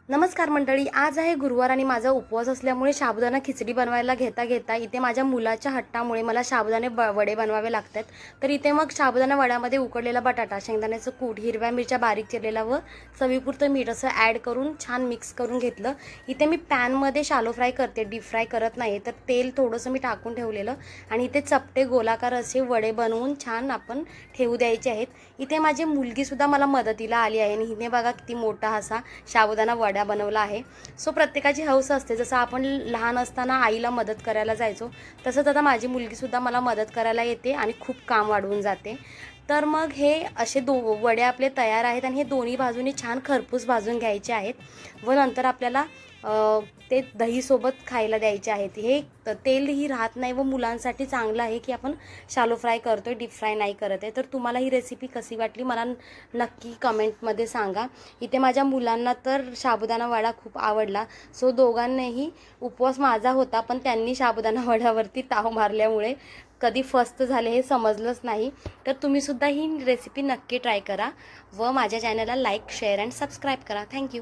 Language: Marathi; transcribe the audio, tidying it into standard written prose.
नमस्कार मंडळी, आज आहे गुरुवार आणि माझा उपवास असल्यामुळे साबुदाणा खिचडी बनवायला घेता इथे माझ्या मुलाच्या हट्टामुळे मला साबुदाणे वडे बनवावे लागतात। तर इथे मग साबुदाणा वड्यामध्ये उकडलेला बटाटा, शेंगदाण्याचं कूट, हिरव्या मिरच्या बारीक चिरलेला व चवीपुरतं मीठ असं ॲड करून छान मिक्स करून घेतलं। इथे मी पॅनमध्ये शालो फ्राय करते, डीप फ्राय करत नाही। तर तेल थोडंसं मी टाकून ठेवलेलं आणि इथे चपटे गोलाकार असे वडे बनवून छान आपण ठेवू द्यायचे आहेत। इथे माझी मुलगीसुद्धा मला मदतीला आली आहे आणि हिने बघा किती मोठा असा साबुदाणा वडा बनवला आहे। सो प्रत्येकाची हौस असते, जसं आपण लहान असताना आईला मदत करायला जायचो तसंच आता माझी मुलगी सुद्धा मला मदत करायला येते आणि खूप काम वाढवून जाते। तर मग हे असे वडे आपले तयार आहेत आणि हे दोन्ही बाजूनी छान खरपूस भाजून घ्यायचे आहेत व नंतर आपल्याला ते दहीसोबत खायला द्यायचे आहेत। हे तेलही राहत नाही व मुलांसाठी चांगलं आहे की आपण शालो फ्राय करतोय, डीप फ्राय नाही करत आहे। तर तुम्हाला ही रेसिपी कशी वाटली मला नक्की कमेंटमध्ये सांगा। इथे माझ्या मुलांना तर साबुदाणा वडा खूप आवडला। सो दोघांनीही उपवास माझा होता पण त्यांनी साबुदाणा वड्यावरती ताव मारल्यामुळे कधी फस्त झाले हे समजलंच नाही। तर तुम्हीसुद्धा ही रेसिपी नक्की ट्राय करा व माझ्या चॅनलला लाईक, शेअर अँड सबस्क्राईब करा। थँक्यू।